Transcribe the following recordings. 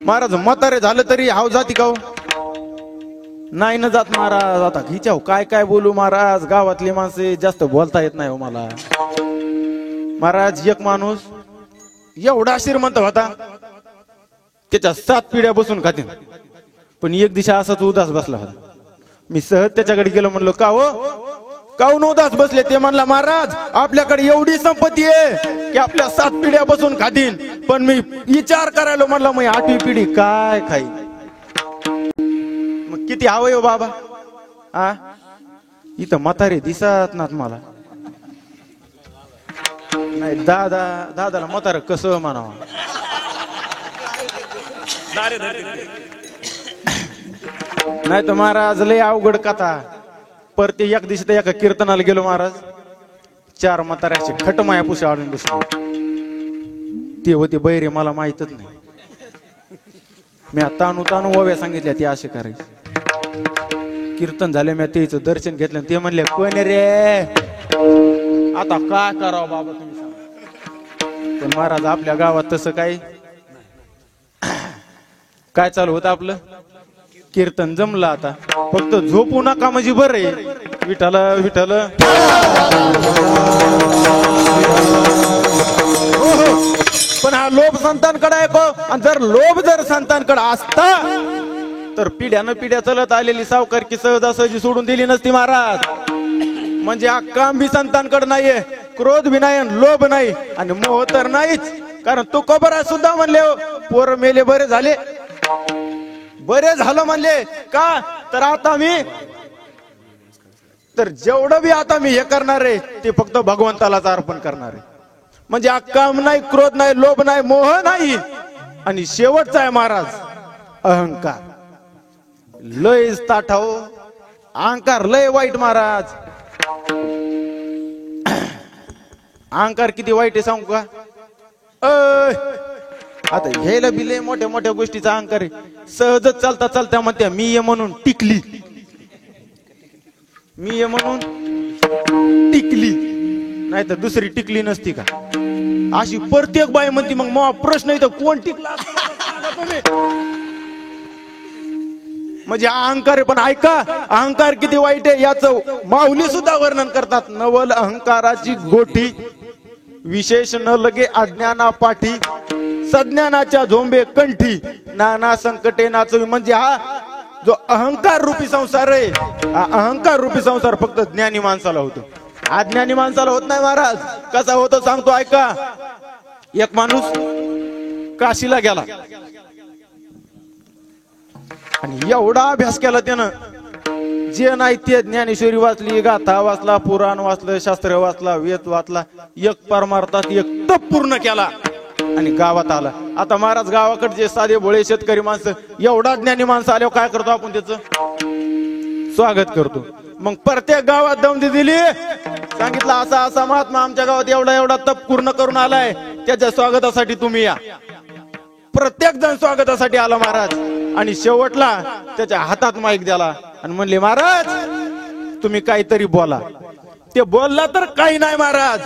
महाराज म्हातारे झालं तरी हाव जाती का? नाही ना जात महाराज. आता हिच्याव काय काय बोलू महाराज, गावातली माणसे जास्त बोलता येत नाही हो मला. महाराज एक माणूस एवढा श्रीमंत होता, त्याच्या 7 पिढ्या बसून खातील, पण एक दिवशी असाच उदास बसला होता. मी सहज त्याच्याकडे गेलो, म्हणलो का हो काऊन उदास बसले? ते म्हणला महाराज आपल्याकडे एवढी संपत्ती आहे की आपल्या 7 पिढ्या बसून खातील, पण मी विचार करायला म्हणला मग 8वी पिढी काय खाई. मग किती हवंय हो बाबा. हा इथं म्हातारे दिसत नात मला. नाही दादाला म्हातारं कसं म्हणावं. नाही तर महाराज लय अवघड कथा. परत एक दिवशी तर एका कीर्तनाला गेलो महाराज, 4 म्हाताऱ्याचे खट माया पुसे आडून बसले. ते होते बैरे, मला माहितच नाही. मी तानू ओव्या सांगितल्या ते असे करायचे. कीर्तन झाले, मी तेच दर्शन घेतलं. ते म्हणले कोण रे, आता काय करावं बाबा तुम्ही सांगा. पण महाराज आपल्या गावात तसं काय चालू होतं आपलं कीर्तन जमलं. आता फक्त झोपू नका म्हणजे बरं आहे. विठ्ठल विठ्ठल. पण हा लोभ संतांकडे आहे को. आणि जर संतांकडे असता तर पिढ्या चलत आलेली सावकारकी सहजासहजी सोडून दिली नसती महाराज. म्हणजे हा काम बी संतांकडे नाहीये, क्रोध बी नाही, लोभ नाही, आणि मोह तर नाहीच. कारण तू कबरा सुद्धा म्हणले पोर मेले बरे झाले, बरे झालं म्हणले का. तर आता मी जेवढं बी आता मी हे करणार आहे ते फक्त भगवंतालाच अर्पण करणार आहे. म्हणजे हा काम नाही, क्रोध नाही, लोभ नाही, मोह नाही. आणि शेवटचा आहे महाराज अहंकार. लय ताठाव अहंकार, लय वाईट महाराज. अहंकार किती वाईट आहे सांगू का. आता ह्याला बी लय मोठ्या मोठ्या गोष्टीचा अहंकार आहे. सहजच चालता म्हणते मी ये म्हणून टिकली, मी ये म्हणून टिकली, नाही तर दुसरी टिकली नसती का. अशी प्रत्येक बाई म्हणती. मग मग प्रश्न येतो कोण टिकला. म्हणजे अहंकार आहे. पण ऐका अहंकार किती वाईट आहे याचं माऊली सुद्धा वर्णन करतात. नवल अहंकाराची गोठी, विशेष न लगे अज्ञाना पाठी, सज्ञानाच्या झोंबे कंठी, नाना संकटे नाचवी. म्हणजे हा जो अहंकार रूपी संसार आहे, हा अहंकार रूपी संसार फक्त ज्ञानी माणसाला होतो, अज्ञानी माणसाला होत नाही महाराज. कसा होतो सांगतो ऐका. एक माणूस काशीला गेला आणि एवढा अभ्यास केला त्यानं, जे नाही ते ज्ञानेश्वरी वाचली, गाथा वाचला, पुराण वाचलं, शास्त्र वाचला, वेद वाचला, एक परमार्थात एक तप पूर्ण केला आणि गावात आला. आता महाराज गावाकडे जे साधे भोळे शेतकरी माणसं, एवढा ज्ञानी माणसं आल्यावर काय करतो आपण, त्याचं स्वागत करतो. मग प्रत्येक गावात दमदी दिली, सांगितलं असा असा महात्मा आमच्या गावात एवढा तप पूर्ण करून आलाय, त्याच्या स्वागतासाठी तुम्ही या. प्रत्येक जण स्वागतासाठी आला महाराज. आणि शेवटला त्याच्या हातात माईक द्याला आणि म्हणले महाराज तुम्ही काहीतरी बोला. ते बोलला तर काही नाही महाराज,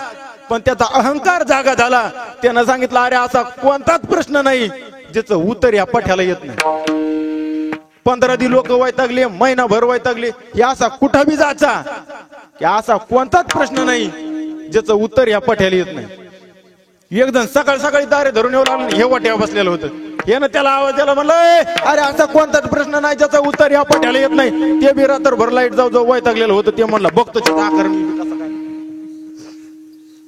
पण त्याचा अहंकार जागा झाला. त्यानं सांगितलं अरे असा कोणताच प्रश्न नाही ज्याचं उत्तर या पठ्याला येत नाही. 15 दिवस लोक वैतागले, महिनाभर वैतागले, हे असा कुठं बी जायचा की असा कोणताच प्रश्न नाही ज्याचं उत्तर या पठ्याला येत नाही. एक जण सकाळी दारे धरून येऊ लागलं, हे वाट्यावर बसलेलं होतं. यानं त्याला आवाज द्याला, म्हणलं अरे असा कोणताच प्रश्न नाही ज्याचा उत्तर या पठ्याला येत नाही. ते बी रात्रभर लाईट जाऊ वैतागलेलं होतं. ते म्हणलं बघतो आकार कसं काय.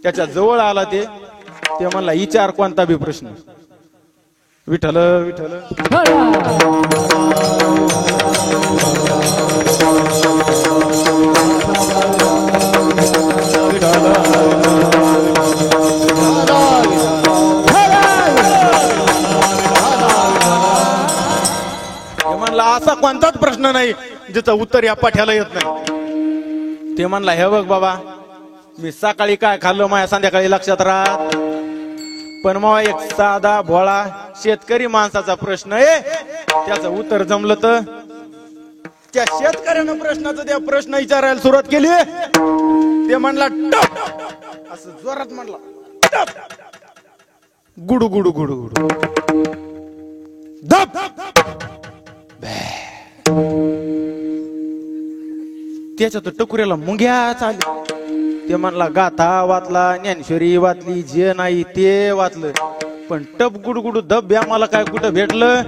त्याच्या जवळ आला ते म्हणला विचार कोणता बी प्रश्न. विठ्ठल विठ्ठल. म्हणला असा कोणताच प्रश्न नाही ज्याचं उत्तर या पाठ्याला येत नाही. ते म्हणला हे बघ बाबा, मी सकाळी काय खाल्लं माझ्या संध्याकाळी लक्षात राहत, पण मग एक साधा भोळा शेतकरी माणसाचा प्रश्न आहे, त्याचं उत्तर जमलं तर. त्या शेतकऱ्यानं प्रश्नाचं त्या प्रश्न विचारायला सुरुवात केली. ते म्हणला टप, असं जोरात म्हणला टप, गुडू गुडू गुडू गुडू. धप त्याच्यात टकुऱ्याला मुंग्याच आली. ते म्हणला गाथा वाचला, ज्ञानेश्वरी वाचली, जे नाही ते वाचलं, पण टप गुडगुडू धब आम्हाला काय कुठं भेटलं.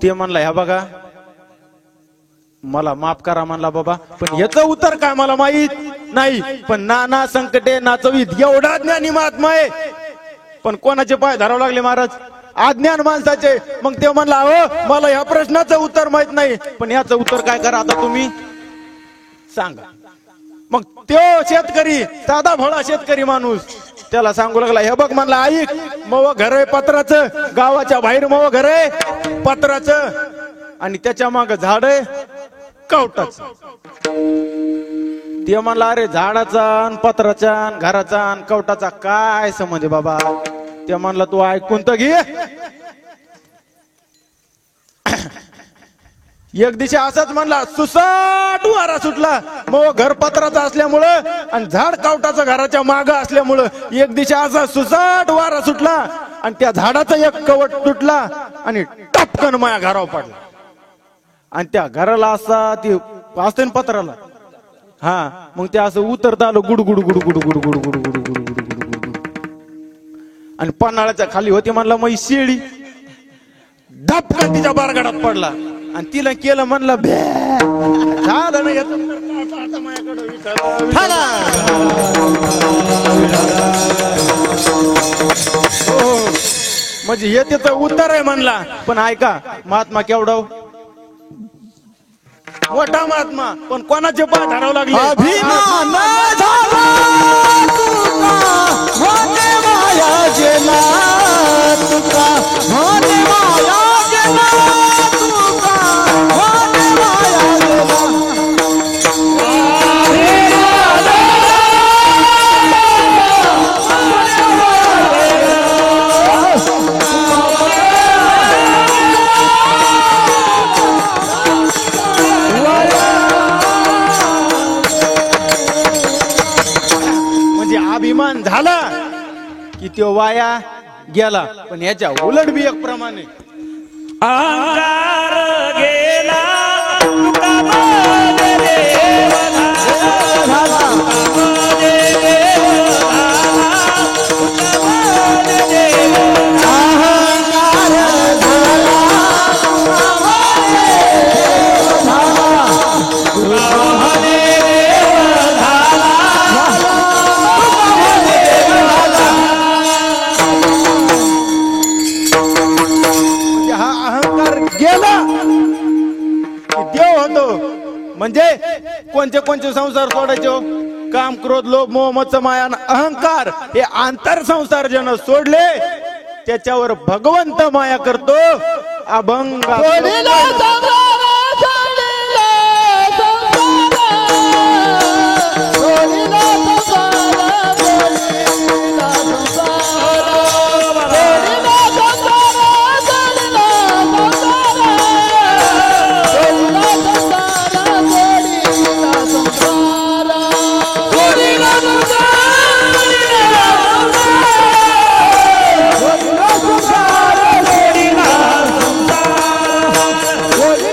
ते म्हणला ह्या बघा मला माफ करा म्हणला बाबा, पण याचं उत्तर काय मला माहित नाही, पण नाना संकटे नाचवीत एवढा ज्ञानी महात्मा आहे. पण कोणाचे पाय धरावं लागले महाराज? अज्ञान माणसाचे. मग ते म्हणला हो मला ह्या प्रश्नाचं उत्तर माहित नाही, पण याचं उत्तर काय करा आता तुम्ही सांगा. मग तो शेतकरी साधा भोळा शेतकरी माणूस त्याला सांगू लागला, हे बघ म्हणला ऐक, मव घर आहे पत्राचं, गावाच्या बाहेर मव घर आहे पत्राचं, आणि त्याच्या माग झाड आहे कवटाचं. ते म्हणला अरे झाडाचा आणि पत्राचा आणि घराचा आणि कवटाचा काय समज बाबा? ते म्हणला तू ऐकून तर घे. एक दिवशी असाच म्हणला, सुसाट वारा सुटला, मग घर पत्राचा असल्यामुळं आणि झाड कवटाचं घराच्या माग असल्यामुळं एक दिवशी असा सुसाट वारा सुटला आणि त्या झाडाचा एक कवट तुटला आणि टपकन माया घरावर पडला. आणि त्या घराला असा ते असते ना पत्राला, हा मग ते असं उतरता आलं good good good good good good good good good good good, आणि पन्हाळ्याच्या खाली होती म्हणला मग शेळी, धपकन तिच्या बारगडात पडला आणि तिला केलं म्हणलं झालं नाही म्हणजे हे त्याचं उत्तर आहे म्हणला. पण ऐका महात्मा केवढा मोठा महात्मा, पण कोणाचे पाय धरावं लागले? अभिमान झाला तुका होते माया गेला, तुका होते माया गेला, तुका होते माया गेला. अभिमान झाला की तो वाया गेला. पण याच्या उलट बी एक प्रमाणे अहंकार गेला म्हणजे कोणते कोणते संसार सोडायचे? काम, क्रोध, लोभ, मोह, मत्सर, माया, अहंकार हे आंतर संसार ज्यानं सोडले त्याच्यावर भगवंत माया करतो. अभंग Holy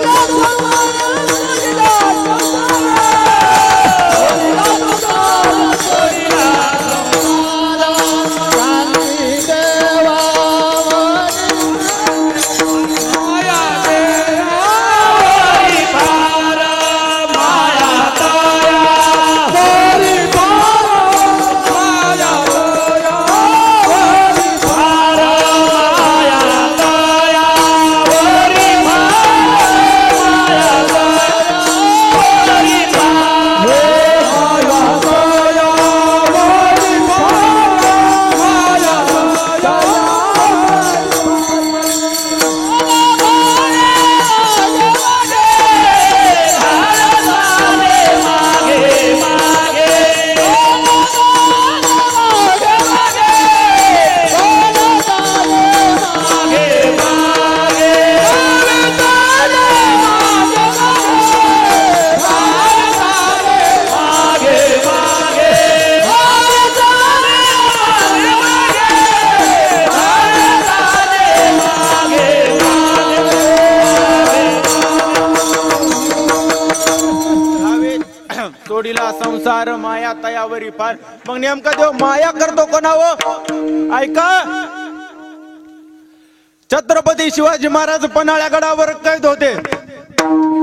सोडिला संसार माया तयावरी फार. मग नेमका देव माया करतो कोणावर? ऐका, छत्रपती शिवाजी महाराज पन्हाळ्या गडावर कैद होते.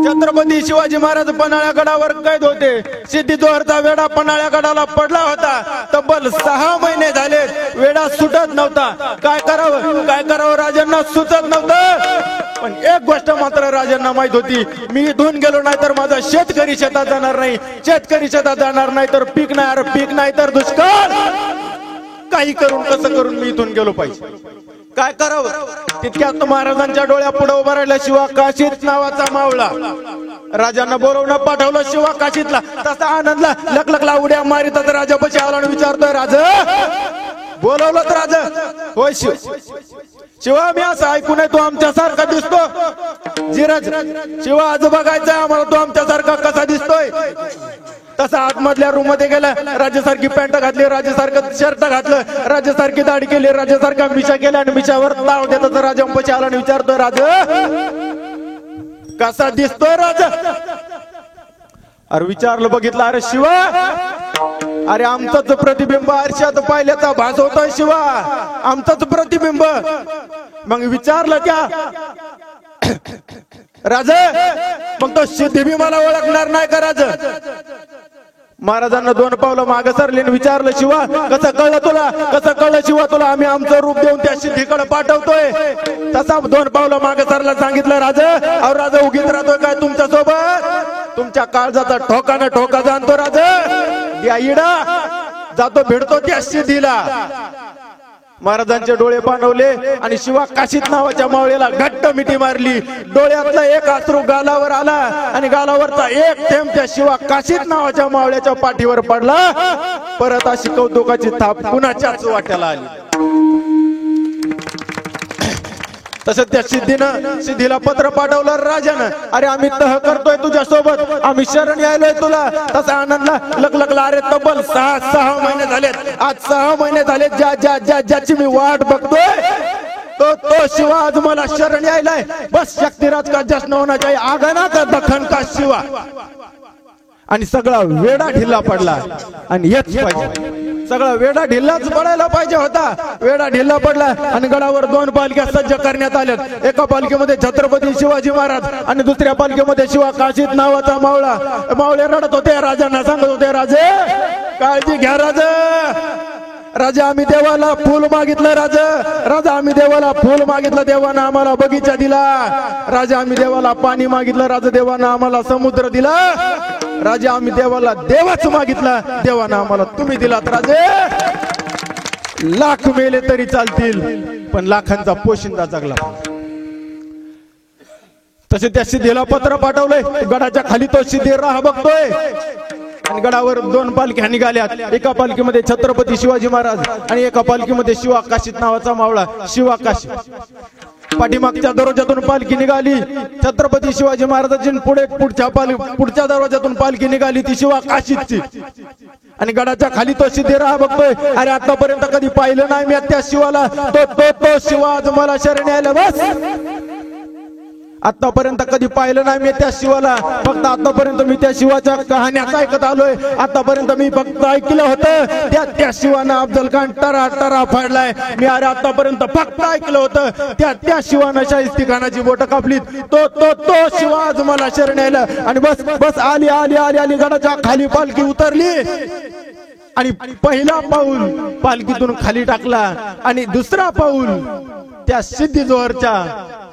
छत्रपती शिवाजी महाराज पन्हाळ्या गडावर कैद होते. सिद्धी जोहरचा वेढा पन्हाळ्या गडाला पडला होता. तब्बल 6 महिने झाले वेढा सुटत नव्हता. काय करावं राजांना सुचत नव्हतं. पण एक गोष्ट मात्र राजांना माहित होती, मी इथून गेलो नाही तर माझा शेतकरी शेतात जाणार नाही. शेतकरी शेतात जाणार नाही तर पीक नाही तर दुष्काळ. काही करून कसं करून मी इथून गेलो पाहिजे. काय करावं? तितक्यात महाराजांच्या डोळ्या पुढे उभा राहिला शिवा काशीत नावाचा मावळा. राजांना बोलवणं पाठवलं शिवा काशीतला. तसा आनंदला लकलकला उड्या मारितात राजापाशी आला आणि विचारतोय, राजा बोलवलं तर राजा? होय शिवा, मी असं ऐकून तू आमच्यासारखा दिसतो. जिरज शिवा, आज बघायचंय आम्हाला तू आमच्यासारखा कसा दिसतोय. तसा आतमधल्या रूम मध्ये गेला. राजासारखी पॅन्ट घातली, राजासारखं शर्ट घातलं, राजासारखी दाढी केली, राजासारखा मिशा केला आणि मिशावर ताव देतात. राजांपाशी आला आणि विचारतोय, राजा कसा दिसतोय राजा? अरे विचारलं, बघितलं, अरे शिवा, अरे आमचंच प्रतिबिंब आरशात पाहिल्याचा भास होतोय शिवा, आमचंच प्रतिबिंब. मग विचारलं त्या राजा, मग तो सिद्धी बी मला ओळखणार नाही का राजा? महाराजांना 2 पावलं मागे सरले विचारलं, शिवा कसं कळलं तुला? कसं कळलं शिवा तुला? आम्ही आमचं रूप देऊन त्या सिद्धीकडे पाठवतोय. तसा 2 पावलं मागे सरला सांगितलं, राजा अहो राजा उगीत राहतोय काय तुमच्या सोबत? तुमच्या काळजाचा ठोकानं ठोका जाणतो राजा. या इडा जातो भेटतो त्या सिद्धीला. महाराजांचे डोळे पाणवले आणि शिवा काशीत नावाच्या मावळेला घट्ट मिठी मारली. डोळ्यातला एक अश्रू गालावर आला आणि गालावरचा एक थेंब त्या शिवा काशीत नावाच्या मावळ्याच्या पाठीवर पडला. परत अशी कौतुकाची थाप कुणाच्याच वाट्याला आली. तसं त्या सिद्धीला पत्र पाठवलं राजानं, अरे आम्ही तह करतोय तुझ्या सोबत, आम्ही शरण यायलोय तुला. तसा आनंदला लकलकला, अरे तब्बल 6 महिने झालेत. आज 6 महिने झाले ज्याची मी वाट बघतोय तो शिवा आज मला शरण यायलाय. बस शक्तिराज का जश्न होना चाहिए, आगना का दखन का शिवा. आणि सगळा वेडा ढिल्ला पडला. आणि हेच पाहिजे, सगळा वेडा ढिल्लाच पडायला पाहिजे होता. वेडा ढिल्ला पडला आणि गडावर 2 पालख्या सज्ज करण्यात आल्यात. एका पालखीमध्ये छत्रपती शिवाजी महाराज आणि दुसऱ्या पालखीमध्ये शिवा काशीत नावाचा मावळा. मावळे रडत होते, राजांना सांगत होते, राजे काळजी घ्या राजा आम्ही देवाला फुल मागितलं. राजा आम्ही देवाला फुल मागितलं, देवानं आम्हाला बगीचा दिला. राजा आम्ही देवाला पाणी मागितलं, राजा देवानं आम्हाला समुद्र दिला. राजा आम्ही देवाला देवाच मागितला, देवानं आम्हाला तुम्ही दिलात. राजे लाख मेले तरी चालतील पण लाखांचा पोशिंदा जगला. तसे त्या सिद्धीला पत्र पाठवलंय. गडाच्या खाली तो सिद्धी राह बघतोय आणि गडावर 2 पालख्या निघाल्यात. एका पालखीमध्ये छत्रपती शिवाजी महाराज आणि एका पालखीमध्ये शिवा काशीत नावाचा मावळा. शिवा काशी पाठीमागच्या दरवाजातून पालखी निघाली छत्रपती शिवाजी महाराजांची. पुढच्या दरवाजातून पालखी निघाली ती शिवा काशीची. आणि गडाच्या खाली तो सिद्धी राह बघतोय. अरे आतापर्यंत कधी पाहिलं नाही मी त्या शिवाला. तो शिवा आज मला शरण यायला. बस आतापर्यंत कधी पाहिलं नाही मी त्या शिवाला. फक्त आतापर्यंत मी त्या शिवाच्या कहाण्याच ऐकत आलोय. आतापर्यंत मी फक्त ऐकलं होतं त्या शिवानं अफजल खान टरा फाडलाय. मी अरे आतापर्यंत फक्त ऐकलं होतं त्या शिवानं शाहिस्ती खानाची बोट कापलीत. तो शिवा आज मला शरण यायला. आणि बस आली गडाच्या खाली पालखी उतरली आणि पहिला पाऊल पालखीतून खाली टाकला आणि दुसरा पाऊल त्या सिद्धी जोहरच्या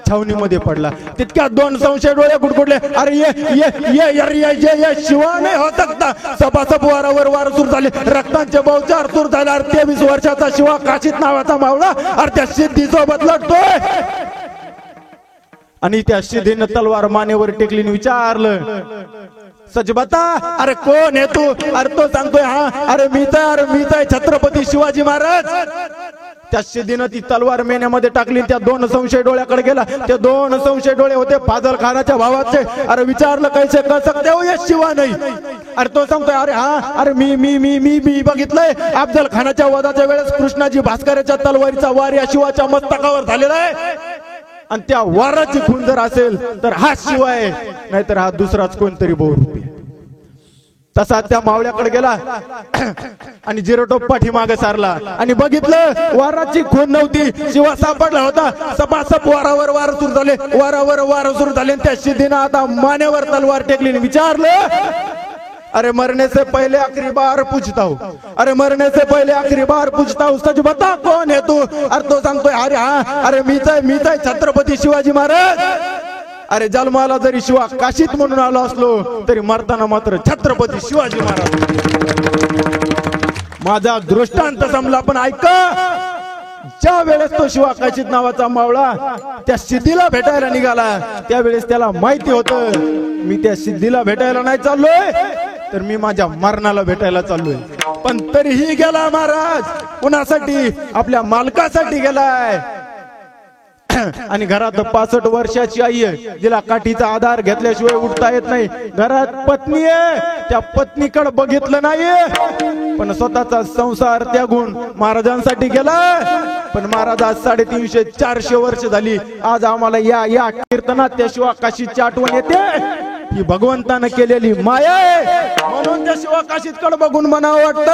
छावणीमध्ये पडला. तितक्या 2 संशय डोळे गुडगुडले. अरे ये शिवा नाही हो सकता. सपासप वारावर वार सुरू झाले, रक्तांचे बौचार सुरू झाले. अरे 23 वर्षाचा शिवा काशीत नावाचा मावळा अरे त्या सिद्धी सोबत लढतोय. आणि त्या सिद्धीनं तलवार मानेवर टेकली विचारलं, सच बता, अरे कोण आहे तू? अरे तो सांगतोय, हा अरे मीच आहे छत्रपती शिवाजी महाराज. त्या सिद्धीनं ती तलवार मेण्यामध्ये टाकली. त्या 2 संशय डोळ्याकडे गेला. ते 2 संशय डोळे होते फाजल खानाच्या भावाचे. अरे विचारलं, कैसे कर सकते हो ये शिवा नाही? अरे तो सांगतोय, अरे हा अरे मी बघितलंय अफजल खानाच्या वधाच्या वेळेस कृष्णाजी भास्कराच्या तलवारीचा वार या शिवाच्या मस्तकावर झालेला आहे. आणि त्या वाराची खून जर असेल तर हा शिवा आहे, नाहीतर हा दुसराच कोणतरी बहुरूपी. तसा त्या मावळ्याकडे गेला आणि जिरोटोप पाठीमागे सारला आणि बघितलं वाराची खून नव्हती, शिवा सापडला होता. सपासप वारावर वार सुरू झाले, वारावर वार सुरू झाले. त्या सिद्धीनं आता मानेवर तलवार टेकली. विचारलं, अरे मरने से पहले आखिरी बार पूछता हूँ, अरे मरने से पहले आखिरी बार पूछता हूँ, सच बता कौन है तू? अरे तो सांगतोय, अरे हा, अरे मीच आहे छत्रपती शिवाजी महाराज. अरे जन्माला जरी शिवा काशीत म्हणून आलो असलो तरी मरताना मात्र छत्रपती शिवाजी महाराज. माझा दृष्टांत समला. पण ऐका, ज्या वेळेस तो शिवा काशीत नावाचा मावळा त्या सिद्धीला भेटायला निघाला त्यावेळेस त्याला माहिती होतं मी त्या सिद्धीला भेटायला नाही चाललोय, तर मी माझ्या मरणाला भेटायला चाललोय. पण तरीही गेला महाराज. कुणासाठी? आपल्या मालकासाठी गेलाय. आणि घरात 65 वर्षाची आई आहे, जिला काठीचा आधार घेतल्याशिवाय उठता येत नाही. घरात पत्नी आहे, त्या पत्नीकडे बघितलं नाही, पण स्वतःचा संसार त्यागून महाराजांसाठी गेला. पण महाराज आज 350-400 वर्ष झाली. आज आम्हाला या कीर्तनात त्या शिवा काशीची आठवण येते. ही भगवंतानं केलेली माया आहे, म्हणून त्या शिवा काशीकडे बघून म्हणावं वाटतं,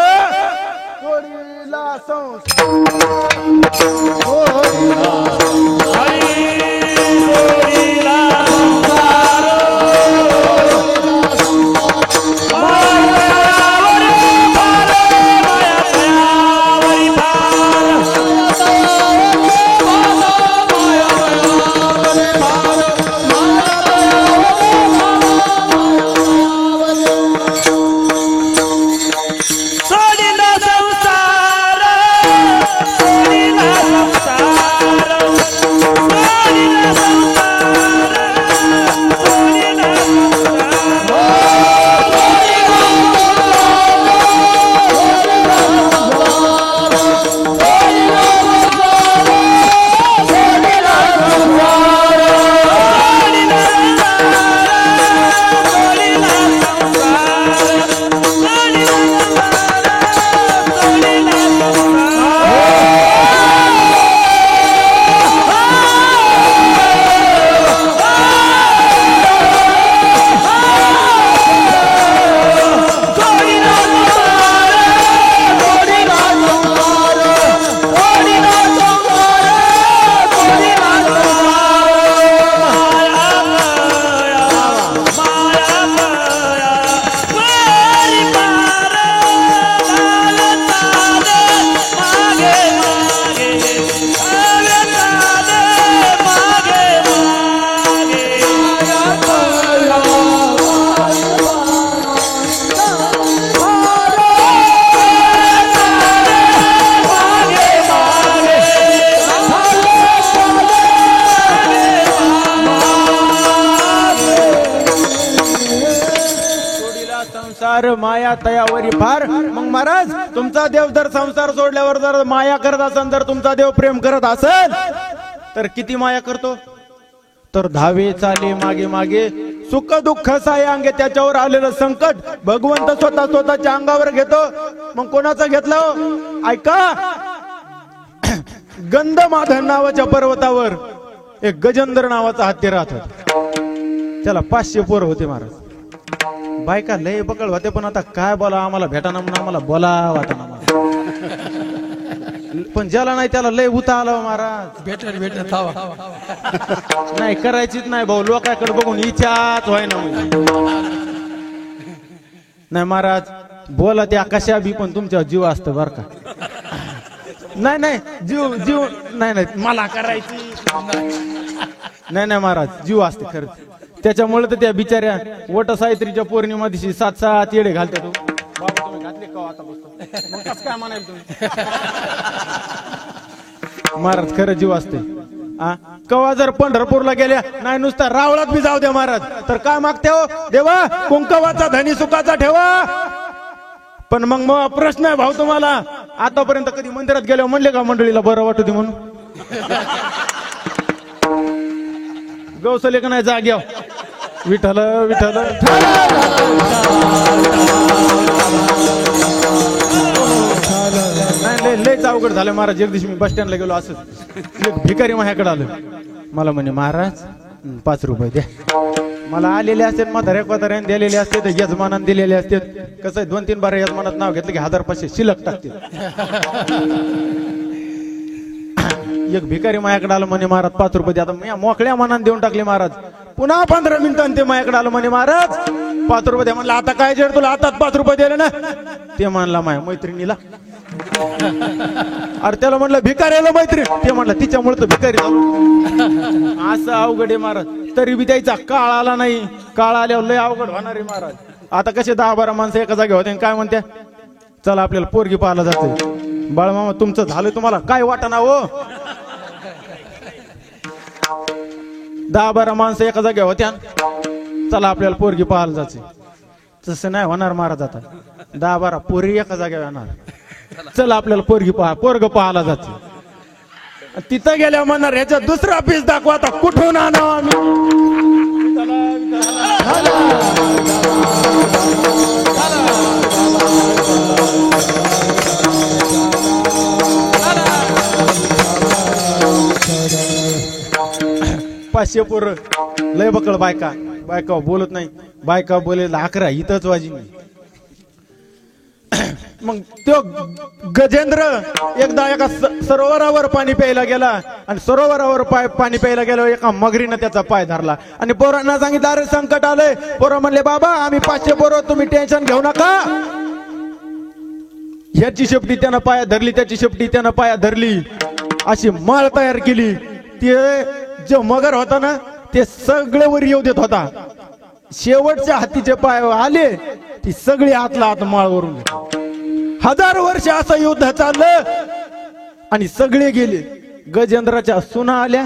माया तयावरी फार. मग महाराज, तुमचा देव जर संसार सोडल्यावर जर माया करत असेल, जर तुमचा देव प्रेम करत असेल, तर किती माया करतो? तर धावे चाले मागे मागे, सुख दुःख साय अंगे. त्याच्यावर आलेलं संकट भगवंत स्वतःच्या अंगावर घेतो. मग कोणाचा घेतला? ऐका, गंधमाधन नावाच्या पर्वतावर एक गजेंद्र नावाचा हत्ती राहत होता. त्याला 500 पोरं होते महाराज. बायका लय बकळ होते, पण आता काय बोला, आम्हाला भेटाना म्हणून आम्हाला बोला वाटाना. पण ज्याला नाही त्याला लय उता आला महाराज. भेटत नाही करायचीच नाही भाऊ, लोकांकडे बघून इच्छाच व्हाय ना. नाही महाराज, बोला त्या कशा बी, पण तुमच्या जीव असतं बर का. नाही जीव नाही मला करायची नाही महाराज, जीव असते खरंच. त्याच्यामुळे तर त्या बिचाऱ्या वट सावित्रीच्या पौर्णिमा दिवशी 7-7 येडे घालते. तू बाबा तुम्ही घातले का आता बसतो, मग कसं काय म्हणाल तुम्ही? महाराज खरं जीव असते. कवा जर पंढरपूरला गेल्या नाही नुसता रावळात बी जाऊ द्या महाराज, तर काय मागते हो? देवा कुंकवाचा धनी सुखाचा ठेवा. पण मग प्रश्न आहे भाऊ तुम्हाला, आतापर्यंत कधी मंदिरात गेल्यावर म्हणले का मंडळीला बरं वाटू दे म्हणून? गौसले का नाही जाग्या? विठ्ठल विठ्ठल नाही, लयच अवघड झालं महाराज. एक दिवशी मी बस स्टँडला गेलो, असंच एक भिकारी माझ्याकडे आलं. मला म्हणे, महाराज 5 रुपये द्या. मला आलेले असतात म्हाताऱ्या कोताऱ्याने दिलेले असते तर यजमानाने दिलेले असतात. कसं आहे 2-3 बार यजमानात नाव घेतलं की 1500 शिल्लक टाकते. एक भिकारी माझ्याकडे आलं म्हणे महाराज 5 रुपये. आता मी मोकळ्या मनाने देऊन टाकले महाराज. पुन्हा 15 मिनिटांनी ते माझ्याकडे आलं म्हणे महाराज 5 रुपये द्या. म्हणलं आता काय जेड तुला आताच 5 रुपये दिले ना. ते म्हणला माझ्या मैत्रिणीला. अरे त्याला म्हणलं भिकाऱ्याला मैत्रीण. ते म्हणलं तिच्यामुळे तर भिकारी झालो. असं अवघड आहे महाराज. तरी बी द्यायचा काळ आला नाही. काळ आल्यावर लय अवघड होणार आहे महाराज. आता कसे 10-12 माणसं एका जागे होते काय म्हणते चला आपल्याला पोरगी पाहायला जाते. बाळमामा तुमचं झालं तुम्हाला काय वाटना हो. 10-12 माणसं एका जागे होत्या चला आपल्याला पोरगी पाहायला जायचे. तसं नाही होणार महाराज. आता 10-12 पोरी एका जागेवर येणार. चला आपल्याला पोरग पाहायला जायचं. तिथं गेल्या म्हणणार ह्याच्या दुसरा पीस दाखवा. आता कुठून आणावं आम्ही. पाचशे पोरं लय बकळ. बायका बोलत नाही. बायका बोलेल 11 इथंच वाजी नाही. मग तो गजेंद्र एकदा एका सरोवरावर पाणी प्यायला गेला आणि सरोवरावर पाणी प्यायला गेल्यावर एका मगरीनं त्याचा पाय धरला आणि पोरांना सांगितलं अरे संकट आलंय. पोरं म्हणले बाबा आम्ही 500 पोरं तुम्ही टेन्शन घेऊ नका. ह्याची शेपटी त्यानं पाया धरली त्याची शेपटी त्यानं पाया धरली अशी माळ तयार केली. ते जो मगर होता ना ते सगळे वर येऊ देत होता. शेवटच्या हातीचे पाय आले ती सगळी आतला आत माळवरून 1000 वर्ष असं युद्ध चाललं आणि सगळे गेले. गजेंद्राच्या सुना आल्या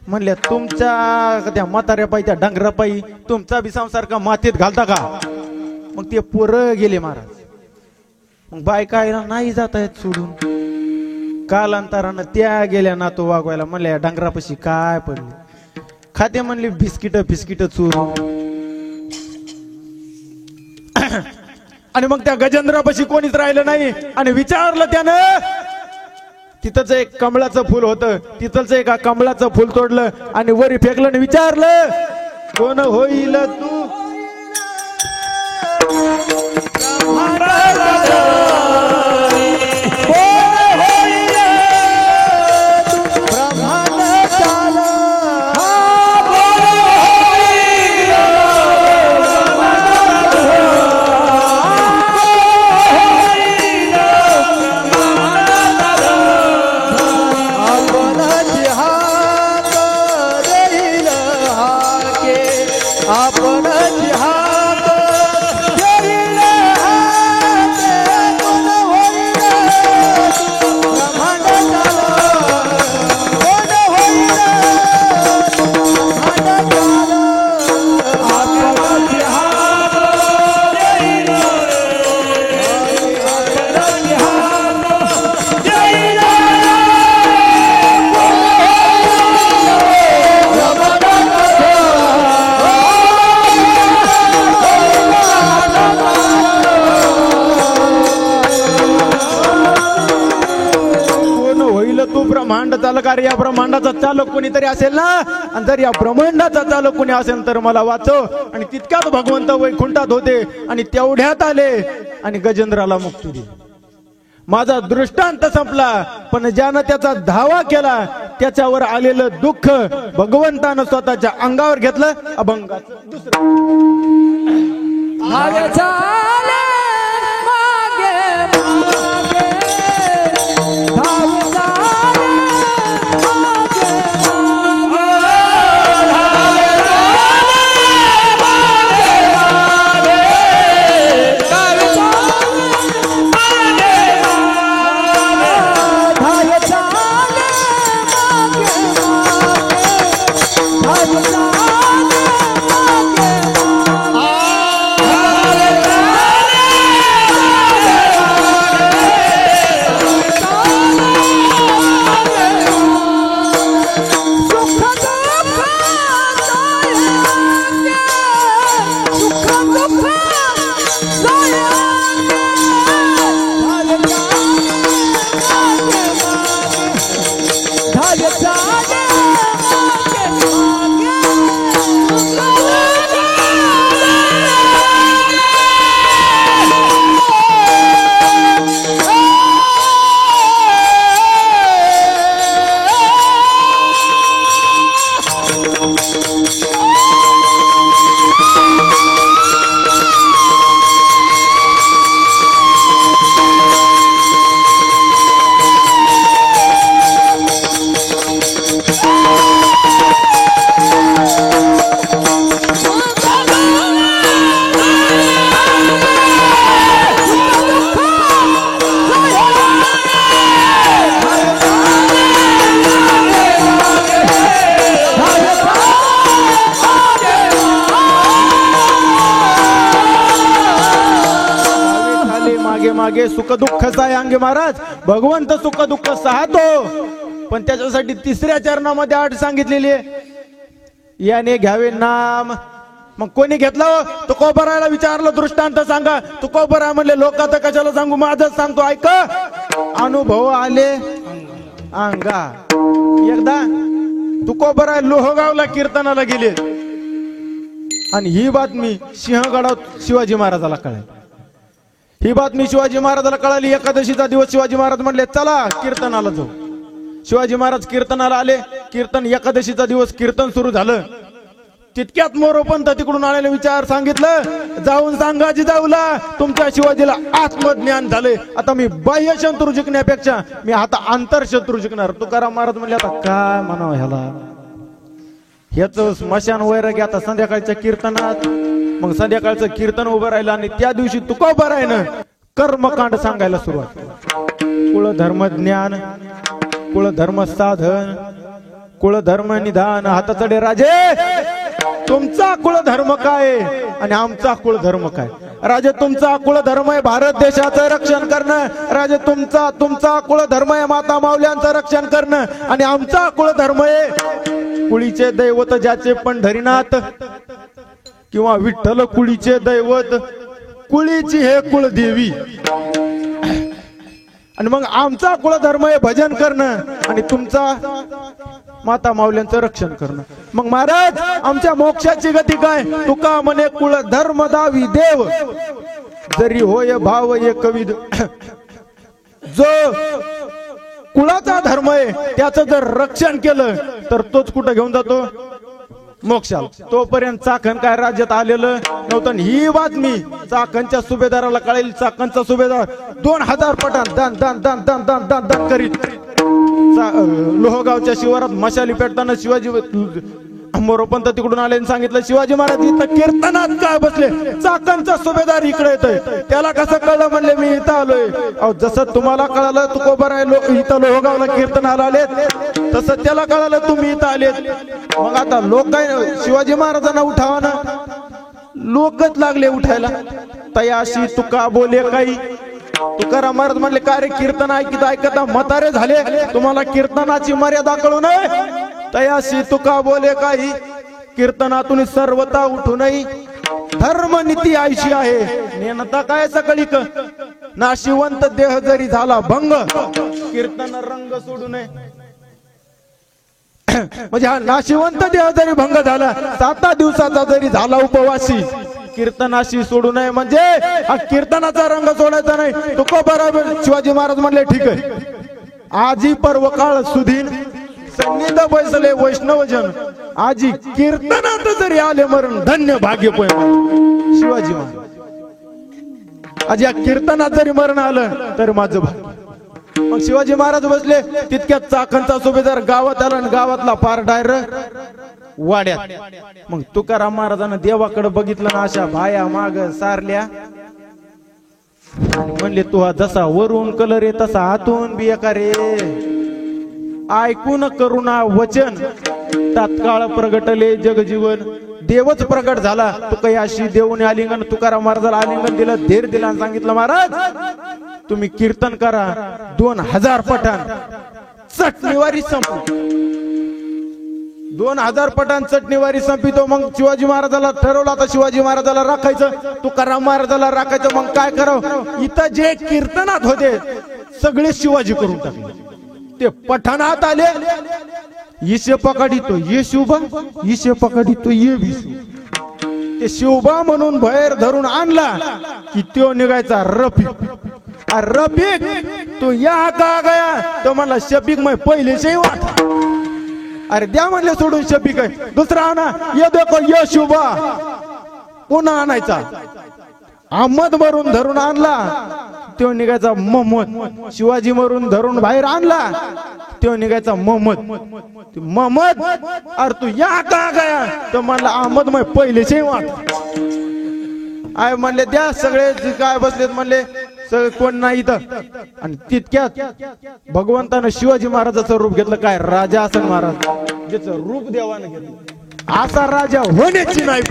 म्हणल्या तुमच्या त्या म्हाताऱ्या पायी त्या डांगरा पायी तुमचा बी संसार का मातीत घालता का. मग ते पोरं गेले महाराज. मग बायका नाही जात आहेत सोडून. कालांतरानं त्या गेल्या नातू वागवायला. म्हणल्या डांगरापाशी काय पडले खाते म्हणले बिस्किट चोरून. आणि मग त्या गजेंद्रापाशी कोणीच राहिलं नाही आणि विचारलं त्यानं. तिथंच एक कमळाचं फुल होतं. तिथंच एका कमळाचं फुल तोडलं आणि वरी फेकलं आणि विचारलं कोण होईल तू. ब्रह्मांड चालक. अरे या ब्रह्मांडाचा चालक कोणीतरी असेल ना. आणि जर या ब्रह्मांडाचा चालक कोणी असेल तर मला वाचव. आणि तितक्यात भगवंत वैकुंठात होते आणि तेवढ्यात आले आणि गजेंद्राला मुक्ती दिली. माझा दृष्टांत संपला. पण ज्यानं त्याचा धावा केला त्याच्यावर आलेलं दुःख भगवंतानं स्वतःच्या अंगावर घेतलं. अभंगाचं मागे सुख दुःख सायांगे महाराज. भगवंत सुख दुःख साहतो, पण त्याच्यासाठी तिसऱ्या चरणामध्ये अट सांगितलेली आहे, याने घ्यावे नाम. मग कोणी घेतलं हो? तुकोबरायला विचारलं दृष्टांत सांगा. तुकोबराय म्हणले लोक आता कशाला सांगू, माझच सांगतो ऐक. अनुभव आले अंगा. एकदा तुकोबराय लोहगावला कीर्तनाला गेले आणि ही बातमी सिंहगडात शिवाजी महाराजाला कळाली. ही बातमी शिवाजी महाराजाला कळाली. एकादशीचा दिवस शिवाजी महाराज म्हणले चला कीर्तनाला जाऊ. शिवाजी महाराज कीर्तनाला आले. कीर्तन एकादशीचा दिवस कीर्तन सुरू झालं. तितक्यात मोरोपंत तिकडून आलेले विचार सांगितलं, जाऊन सांगा जिजाऊला तुमच्या शिवाजीला आत्मज्ञान झाले. आता मी बाह्य शत्रू जिंकण्यापेक्षा मी आता आंतर शत्रू जिंकणार. तुकाराम महाराज म्हणले आता काय म्हणावं ह्याला, ह्याच स्मशान वैराग्य आता संध्याकाळच्या कीर्तनात. मग संध्याकाळचं कीर्तन उभं राहिलं आणि त्या दिवशी तुकोबरायनं कर्मकांड सांगायला सुरुवात केली. कुळधर्म ज्ञान, कुळधर्म साधन, कुळधर्म निधान. हाताचडे राजे, तुमचा कुळधर्म काय आणि आमचा कुळधर्म काय? राजे तुमचा कुळधर्म आहे भारत देशाचं रक्षण करणं. राजे तुमचा कुळधर्म आहे माता माऊल्यांचं रक्षण करणं. आणि आमचा कुळधर्म आहे कुळीचे दैवत ज्याचे पंढरीनाथ किंवा विठ्ठल कुळीचे दैवत, कुळीची हे कुळदेवी. आणि मग आमचा कुळधर्म आहे भजन करणं आणि तुमचा माता माऊल्यांचं रक्षण करणं. मग महाराज आमच्या मोक्षाची गती काय? तुका म्हणे कुळधर्म दावी देव, जरी होय भाव एकविध. जो कुळाचा धर्म आहे त्याचं जर रक्षण केलं तर तोच कुठं घेऊन जातो? मोक्षाला. तोपर्यंत चाकण काय राज्यात आलेलं नव्हतं. ही बातमी चाकणच्या सुभेदाराला कळेल. चाकणचा सुभेदार 2000 पटान दान दान दान दान दान दान दान करीत लोहगावच्या शिवारात मशाली पेटताना शिवाजी मोरोपंत तिकडून आले आणि सांगितलं शिवाजी महाराज इथं कीर्तनात काय बसले. चाकणचा सुभेदार इकडे येतोय. त्याला कसं कळलं? म्हणले मी इथं आलोय. अहो जसं तुम्हाला कळालं तुकोबराय इथं लोहगावला कीर्तनाला आलेत, तसं त्याला कळालं तुम्ही इथं आलेत. मग आता लोक काय शिवाजी महाराजांना उठावा ना, लोकच लागले उठायला. तयाशी तुका बोले काही. तुकाराम महाराज म्हणले काय रे कीर्तन ऐकत ऐकता म्हातारे झाले, तुम्हाला कीर्तनाची मर्यादा कळू नये. तयाशी तुका बोले काही. कीर्तनातून सर्वता उठू नये. धर्म नीती आयशी आहे. नेनता काय सकळीक नाशिवंत देह जरी झाला भंग, कीर्तन रंग सोडू नये. म्हणजे हा नाशिवंत देह जरी भंग झाला, 7 दिवसाचा जरी झाला उपवासी, कीर्तनाशी सोडू नये. म्हणजे हा कीर्तनाचा रंग सोडायचा नाही. तुकोबराय शिवाजी महाराज म्हणले ठीक आहे. आजी पर्व काळ सुधीन सन्निध बैसले वैष्णवजन, आजी कीर्तनात जरी आले मरण धन्य भाग्य पोय. शिवाजी महाराज आज या कीर्तनात जरी मरण आलं तर माझं भाग्य. मग शिवाजी महाराज बसले. तितक्यात चाकणचा सुभेदार गावात आला आणि गावातला फार डायरेक्ट वाड्यात. मग तुकाराम महाराजांना देवाकडे बघितलं ना, अशा भाया माग सारल्या. म्हणले तू हा जसा वरून कलर आहे तसा आतून बी एका रे. ऐकून करुणा वचन तात्काळ प्रगटले जगजीवन. देवच प्रगट झाला. तुकयाशी देऊन आलिंगन. तुकाराम महाराजाला आलिंगन दिलं, धीर दिला आणि सांगितलं महाराज तुम्ही कीर्तन करा. 2000 पठाण चटणीवारी संपू. 2000 पठाण चटणीवारी संपितो. मग शिवाजी महाराजाला ठरवलं आता शिवाजी महाराजाला राखायचं, तुकाराम महाराजाला राखायचं. मग काय करावं? इथं जे कीर्तनात होते सगळे शिवाजी करून टाकले. ते पठाणात आले. इशे पकाडितो ये शिवबा, इशे पकाडितो ये विसू. ते शिवबा म्हणून बाहेर धरून आणला की तो निघायचा रफिक. रफिक तू या का गया? तो म्हणला शफिक मैं पहिले से वाट. अरे द्या म्हणले सोडून शफिक आहे दुसरा आणा. ये देखो ये शिवबा. पुन्हा आणायचा. अहमद मरून धरून आणला, तो निघायचा मोहम्मद. शिवाजी मरून धरून बाहेर आणला, तो निघायचा मोहम्मद. मोहम्मद अरे तू या का गया? तो म्हणला अहमद मैं पहिले से वाट. आय म्हणले द्या सगळे काय बसलेत म्हणले सगळे कोण नाही इथं. आणि तितक्यात भगवंतानं शिवाजी महाराजाचं रूप घेतलं. काय राजा असं महाराज ज्याचं रूप देवानं घेतलं. असा राजा होण्याची नाही.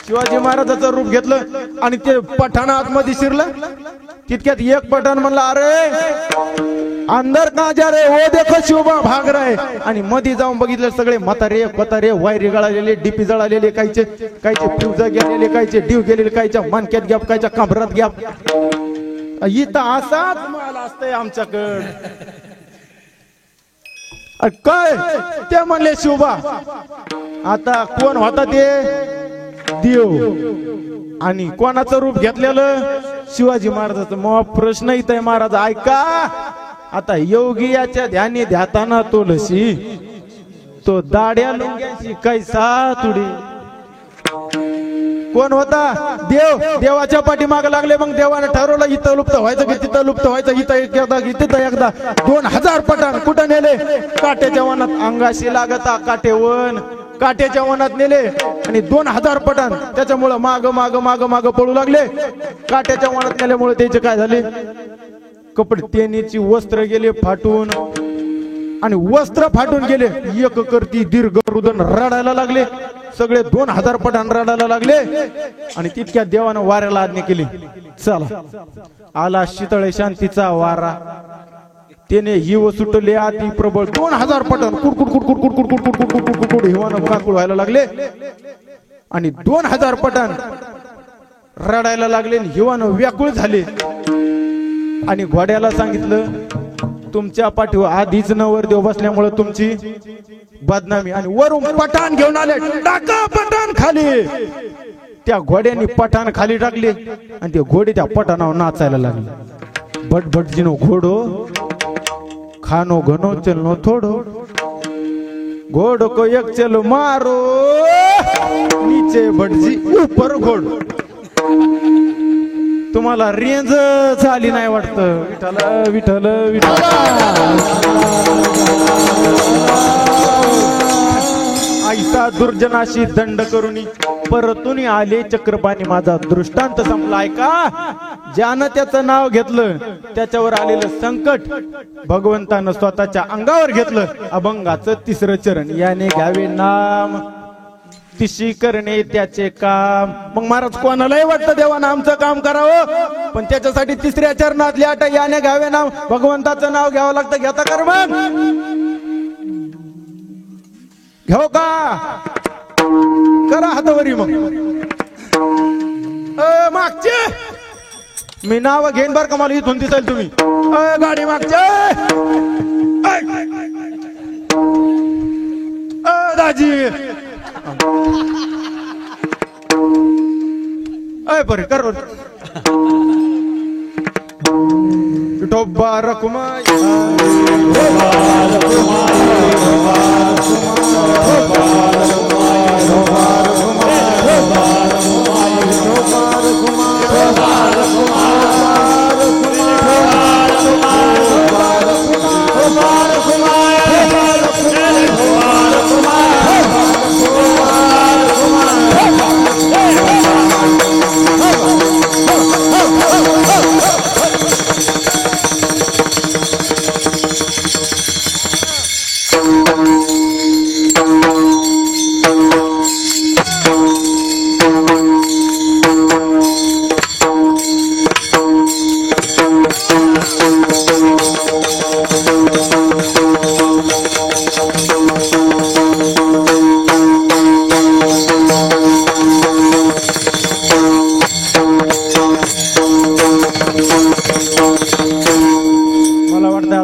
शिवाजी महाराजाचं रूप घेतलं आणि ते पठाण आतमध्ये शिरलं. तितक्यात एक पठाण म्हणला, अरे अंदर का जा रे, वो देखो शिवबा भाग रहे. आणि मध्ये जाऊन बघितलं सगळे म्हातारे पतारे, वायरी गळालेले, डीपी जळालेले, कायचे फ्यूज गेलेले, कायचे डीव गेलेले, कायच्या मानक्यात गॅप, कायच्या कमरात गॅप. इथं असाच माल असतंय आमच्याकडं. काय ते म्हणले शिवबा. आता कोण होता ते, देव. आणि कोणाचं रूप घेतलेलं, शिवाजी महाराजाचं. मग प्रश्न इथं महाराज ऐका. आता योगी याच्या ध्यानी ध्याताना तुलसी, तो दाड्या लुंग्याची कैसा तुडी. कोण होता, देव. देवाच्या पाठीमागे लागले. मग देवाने ठरवलं इथं लुप्त व्हायचं की तिथं लुप्त व्हायचं, इथं एकदा तिथं एकदा. 2000 पठाण कुठं नेले, काट्याच्या वनात. अंगाशी लागता काटेवन, काट्याच्या वनात नेले. आणि 2000 पठाण त्याच्यामुळे माग माग माग माग पळू लागले. काट्याच्या वनात नेल्यामुळे त्याचे काय झाले, कपडे तेनीची वस्त्र गेले फाटून. आणि वस्त्र फाटून गेले. एक करती दीर्घ रुदन रडायला लागले. सगळे 2000 पठाण रडायला लागले. आणि तितक्या देवानं वाऱ्याला आज्ञा केली, चला आला शीतळे शांतीचा वारा. त्याने हिव सुटले अति प्रबळ. 2000 पठाण कुडकुड कुडकुड कुडकुड कुडकुड कुडकुड कुडकुड कुडकुड हिवानं काकुळ व्हायला लागले. आणि 2000 पठाण रडायला लागले, हिवानं व्याकुळ झाले. आणि घोड्याला सांगितलं, तुमच्या पाठीवर आधीच नवरदेव बसल्यामुळे तुमची बदनामी. आणि वरून पठाण घेऊन आले, टाका पठाण खाली. त्या घोड्याने पठाण खाली टाकले. आणि ते घोडे त्या पठाणावर नाचायला लागले. भटभटजीनो घोडो, खानो घनो चलनो थोडो, घोडो को एक चलो मारो, नीचे भटजी ऊपर घोडो. तुम्हाला रेंज झाली नाही वाटतं. विठ्ठल विठ्ठल विठ्ठल. ऐसा दुर्जनाशी दंड करूनी परतून आले चक्रपाणी. माझा दृष्टांत संपलाय का. ज्यानं त्याचं नाव घेतलं त्याच्यावर आलेलं संकट भगवंतानं स्वतःच्या अंगावर घेतलं. अभंगाचं 3रं चरण, याने घ्यावे नाम तिशी करणे त्याचे काम. मग महाराज कोणालाही वाटतं देवानं आमचं काम करावं, पण त्याच्यासाठी 3ऱ्या चरणातली अट, याने घ्यावे नाम. भगवंताचं नाव घ्यावं लागतं. घेता कर मग, घेऊ का, करा हातावरी. मग मागचे मी नाव घेईन बर का, मला इथून दिसेल तुम्ही. गाडी मागचे दाजी. बरे कर टोबा रकुमा.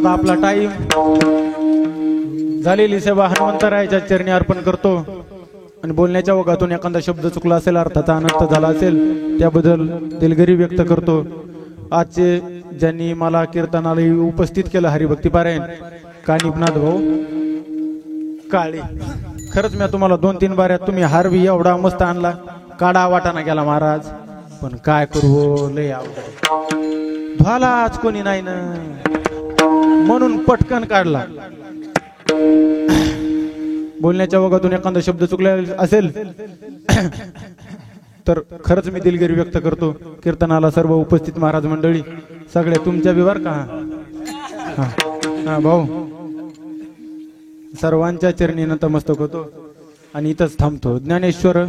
आपला टाइम झालेली सेवा हनुमंतरायाच्या चरणी अर्पण करतो. आणि बोलण्याच्या ओघातून एखादा शब्द चुकला असेल, अर्थाचा अनर्थ झाला असेल, त्याबद्दल दिलगिरी व्यक्त करतो. आजचे ज्यांनी मला कीर्तनाला उपस्थित केलं हरिभक्ती पारायण, कानिपनाथ भाऊ काळे, खरंच मी तुम्हाला 2-3 बाऱ्यात तुम्ही हारवी एवढा मस्त आणला, काढा वाटाणा गेला महाराज, पण काय करू, लय अवघड झाला आज कोणी नाही ना, म्हणून पटकन काढला. बोलण्याच्या ओघातून एखादा शब्द चुकला असेल तर खरंच मी दिलगिरी व्यक्त करतो. कीर्तनाला सर्व उपस्थित महाराज मंडळी सगळे तुमच्या विवर का भाऊ सर्वांच्या चरणी नतमस्तक होतो आणि इथंच थांबतो. ज्ञानेश्वर